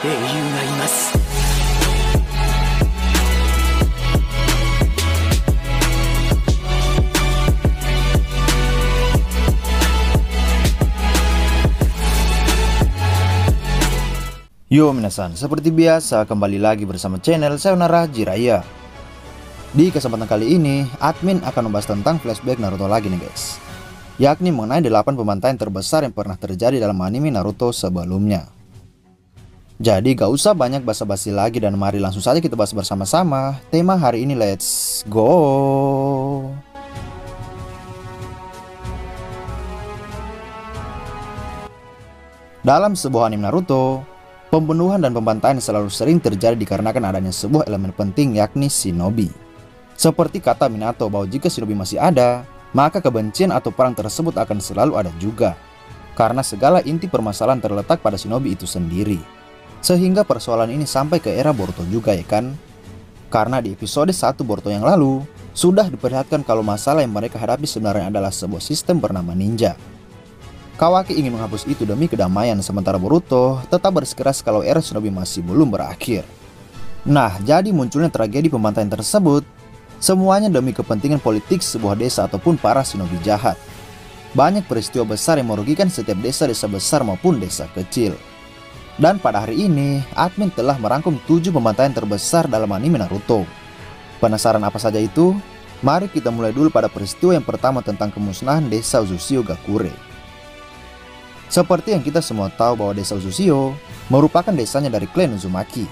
英雄がいます。 Yo minasan, seperti biasa kembali lagi bersama channel Sayonara Jiraiya. Di kesempatan kali ini, admin akan membahas tentang flashback Naruto lagi nih guys. Yakni mengenai 8 pembantaian terbesar yang pernah terjadi dalam anime Naruto sebelumnya. Jadi gak usah banyak basa-basi lagi dan mari langsung saja kita bahas bersama-sama tema hari ini, let's go! Dalam sebuah anime Naruto, pembunuhan dan pembantaian selalu sering terjadi dikarenakan adanya sebuah elemen penting yakni shinobi. Seperti kata Minato bahwa jika shinobi masih ada, maka kebencian atau perang tersebut akan selalu ada juga. Karena segala inti permasalahan terletak pada shinobi itu sendiri. Sehingga persoalan ini sampai ke era Boruto juga ya kan? Karena di episode 1 Boruto yang lalu, sudah diperlihatkan kalau masalah yang mereka hadapi sebenarnya adalah sebuah sistem bernama ninja. Kawaki ingin menghapus itu demi kedamaian, sementara Boruto tetap bersikeras kalau era shinobi masih belum berakhir. Nah, jadi munculnya tragedi pembantaian tersebut, semuanya demi kepentingan politik sebuah desa ataupun para shinobi jahat. Banyak peristiwa besar yang merugikan setiap desa-desa besar maupun desa kecil. Dan pada hari ini, admin telah merangkum 7 pembantaian terbesar dalam anime Naruto. Penasaran apa saja itu? Mari kita mulai dulu pada peristiwa yang pertama tentang kemusnahan desa Uzushio Gakure. Seperti yang kita semua tahu bahwa desa Uzushio merupakan desanya dari klan Uzumaki.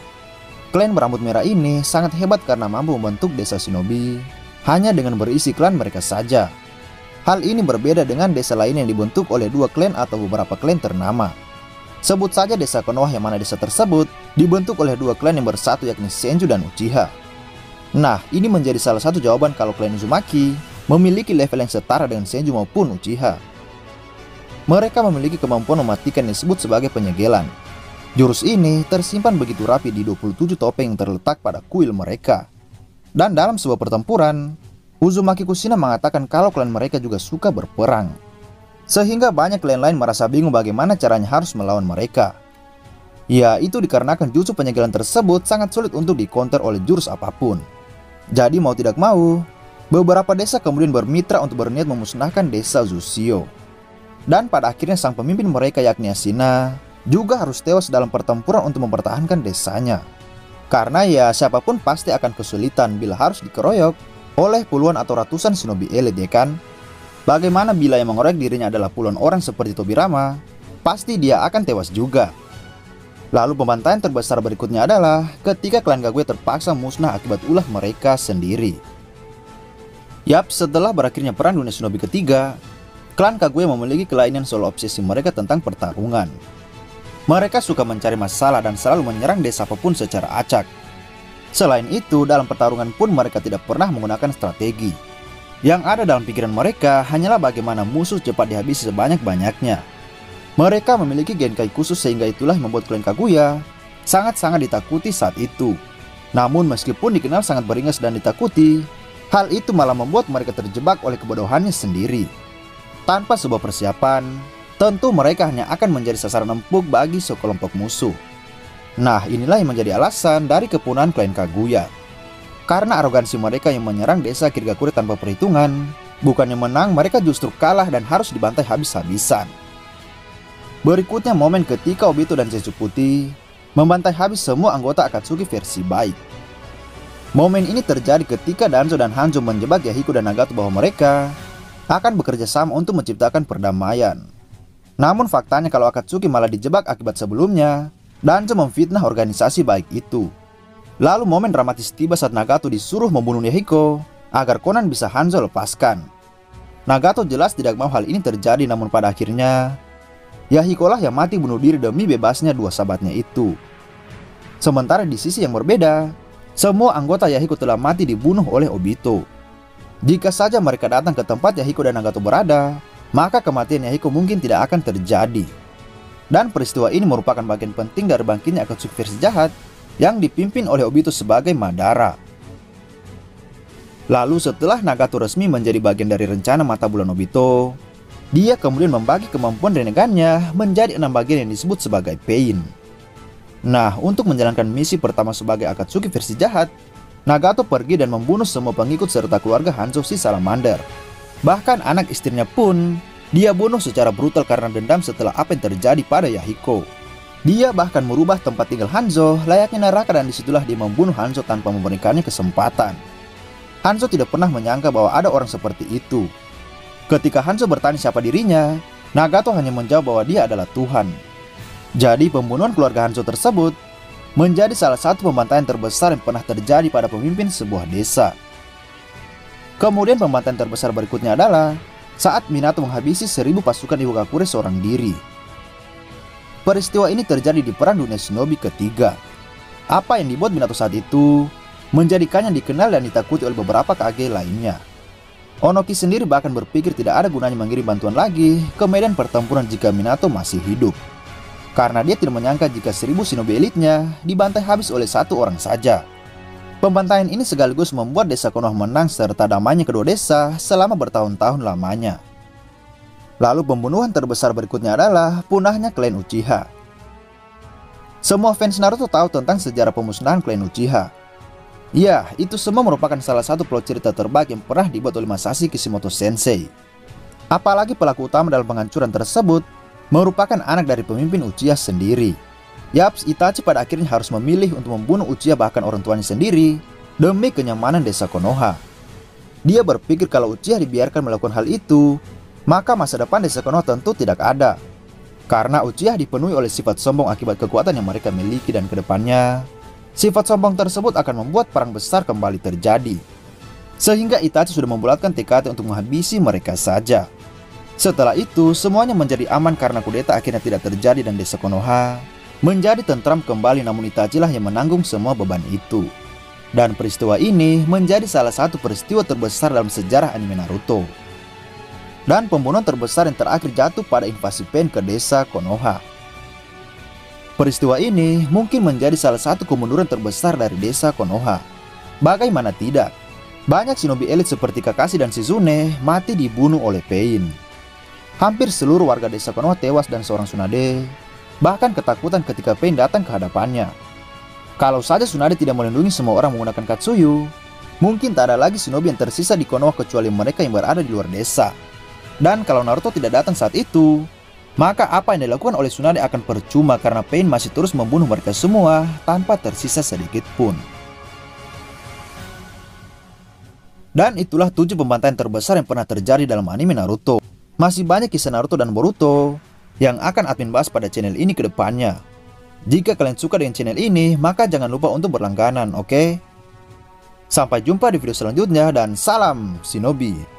Klan berambut merah ini sangat hebat karena mampu membentuk desa shinobi hanya dengan berisi klan mereka saja. Hal ini berbeda dengan desa lain yang dibentuk oleh 2 klan atau beberapa klan ternama. Sebut saja desa Konoha, yang mana desa tersebut dibentuk oleh 2 klan yang bersatu yakni Senju dan Uchiha. Nah, ini menjadi salah satu jawaban kalau klan Uzumaki memiliki level yang setara dengan Senju maupun Uchiha. Mereka memiliki kemampuan mematikan yang disebut sebagai penyegelan. Jurus ini tersimpan begitu rapi di 27 topeng yang terletak pada kuil mereka. Dan dalam sebuah pertempuran, Uzumaki Kushina mengatakan kalau klan mereka juga suka berperang. Sehingga banyak klan lain merasa bingung bagaimana caranya harus melawan mereka. Ya, itu dikarenakan jurus penyegelan tersebut sangat sulit untuk dikonter oleh jurus apapun. Jadi mau tidak mau, beberapa desa kemudian bermitra untuk berniat memusnahkan desa Uzushio. Dan pada akhirnya sang pemimpin mereka yakni Ashina juga harus tewas dalam pertempuran untuk mempertahankan desanya. Karena ya siapapun pasti akan kesulitan bila harus dikeroyok oleh puluhan atau ratusan shinobi elit ya kan? Bagaimana bila yang mengeroyok dirinya adalah puluhan orang seperti Tobirama? Pasti dia akan tewas juga. Lalu pembantaian terbesar berikutnya adalah ketika klan Kaguya terpaksa musnah akibat ulah mereka sendiri. Yap, setelah berakhirnya perang dunia shinobi ketiga, klan Kaguya memiliki kelainan soal obsesi mereka tentang pertarungan. Mereka suka mencari masalah dan selalu menyerang desa apapun secara acak. Selain itu, dalam pertarungan pun mereka tidak pernah menggunakan strategi. Yang ada dalam pikiran mereka hanyalah bagaimana musuh cepat dihabisi sebanyak-banyaknya. Mereka memiliki genkai khusus sehingga itulah yang membuat klan Kaguya sangat-sangat ditakuti saat itu. Namun meskipun dikenal sangat beringas dan ditakuti, hal itu malah membuat mereka terjebak oleh kebodohannya sendiri. Tanpa sebuah persiapan, tentu mereka hanya akan menjadi sasaran empuk bagi sekelompok musuh. Nah, inilah yang menjadi alasan dari kepunahan klan Kaguya. Karena arogansi mereka yang menyerang desa Kirigakure tanpa perhitungan, bukannya menang, mereka justru kalah dan harus dibantai habis-habisan. Berikutnya momen ketika Obito dan Senju Putih membantai habis semua anggota Akatsuki versi baik. Momen ini terjadi ketika Danzo dan Hanzo menjebak Yahiko dan Nagato bahwa mereka akan bekerja sama untuk menciptakan perdamaian. Namun faktanya kalau Akatsuki malah dijebak akibat sebelumnya Danzo memfitnah organisasi baik itu. Lalu momen dramatis tiba saat Nagato disuruh membunuh Yahiko agar Konan bisa Hanzo lepaskan. Nagato jelas tidak mau hal ini terjadi, namun pada akhirnya Yahiko lah yang mati bunuh diri demi bebasnya 2 sahabatnya itu. Sementara di sisi yang berbeda, semua anggota Yahiko telah mati dibunuh oleh Obito. Jika saja mereka datang ke tempat Yahiko dan Nagato berada, maka kematian Yahiko mungkin tidak akan terjadi. Dan peristiwa ini merupakan bagian penting dari bangkitnya Akatsuki versi jahat yang dipimpin oleh Obito sebagai Madara. Lalu setelah Nagato resmi menjadi bagian dari rencana mata bulan Obito, dia kemudian membagi kemampuan renegannya menjadi 6 bagian yang disebut sebagai Pain. Nah, untuk menjalankan misi pertama sebagai Akatsuki versi jahat, Nagato pergi dan membunuh semua pengikut serta keluarga Hanzo si Salamander. Bahkan anak istrinya pun dia bunuh secara brutal karena dendam setelah apa yang terjadi pada Yahiko. Dia bahkan merubah tempat tinggal Hanzo layaknya neraka dan disitulah dia membunuh Hanzo tanpa memberikannya kesempatan. Hanzo tidak pernah menyangka bahwa ada orang seperti itu. Ketika Hanzo bertanya siapa dirinya, Nagato hanya menjawab bahwa dia adalah Tuhan. Jadi pembunuhan keluarga Hanzo tersebut menjadi salah satu pembantaian terbesar yang pernah terjadi pada pemimpin sebuah desa. Kemudian pembantaian terbesar berikutnya adalah saat Minato menghabisi 1000 pasukan Iwagakure seorang diri. Peristiwa ini terjadi di Perang Dunia Shinobi ketiga. Apa yang dibuat Minato saat itu menjadikannya dikenal dan ditakuti oleh beberapa Kage lainnya. Onoki sendiri bahkan berpikir tidak ada gunanya mengirim bantuan lagi ke medan pertempuran jika Minato masih hidup. Karena dia tidak menyangka jika 1000 shinobi elitnya dibantai habis oleh satu orang saja. Pembantaian ini sekaligus membuat desa Konoha menang serta damainya kedua desa selama bertahun-tahun lamanya. Lalu pembunuhan terbesar berikutnya adalah punahnya klan Uchiha. Semua fans Naruto tahu tentang sejarah pemusnahan klan Uchiha. Ya, itu semua merupakan salah satu plot cerita terbaik yang pernah dibuat oleh Masashi Kishimoto Sensei. Apalagi pelaku utama dalam penghancuran tersebut merupakan anak dari pemimpin Uchiha sendiri. Yaps, Itachi pada akhirnya harus memilih untuk membunuh Uchiha bahkan orang tuanya sendiri demi kenyamanan desa Konoha. Dia berpikir kalau Uchiha dibiarkan melakukan hal itu, maka masa depan desa Konoha tentu tidak ada. Karena Uchiha dipenuhi oleh sifat sombong akibat kekuatan yang mereka miliki dan kedepannya, sifat sombong tersebut akan membuat perang besar kembali terjadi. Sehingga Itachi sudah membulatkan tekadnya untuk menghabisi mereka saja. Setelah itu, semuanya menjadi aman karena kudeta akhirnya tidak terjadi dan desa Konoha menjadi tentram kembali, namun Itachi lah yang menanggung semua beban itu. Dan peristiwa ini menjadi salah satu peristiwa terbesar dalam sejarah anime Naruto. Dan pembunuhan terbesar yang terakhir jatuh pada invasi Pain ke desa Konoha. Peristiwa ini mungkin menjadi salah satu kemunduran terbesar dari desa Konoha. Bagaimana tidak? Banyak shinobi elit seperti Kakashi dan Shizune mati dibunuh oleh Pain. Hampir seluruh warga desa Konoha tewas dan seorang Tsunade bahkan ketakutan ketika Pain datang ke hadapannya. Kalau saja Tsunade tidak melindungi semua orang menggunakan Katsuyu, mungkin tak ada lagi shinobi yang tersisa di Konoha kecuali mereka yang berada di luar desa. Dan kalau Naruto tidak datang saat itu, maka apa yang dilakukan oleh Tsunade akan percuma karena Pain masih terus membunuh mereka semua tanpa tersisa sedikit pun. Dan itulah 7 pembantaian terbesar yang pernah terjadi dalam anime Naruto. Masih banyak kisah Naruto dan Boruto yang akan admin bahas pada channel ini ke depannya. Jika kalian suka dengan channel ini, maka jangan lupa untuk berlangganan, oke? Sampai jumpa di video selanjutnya dan salam Shinobi.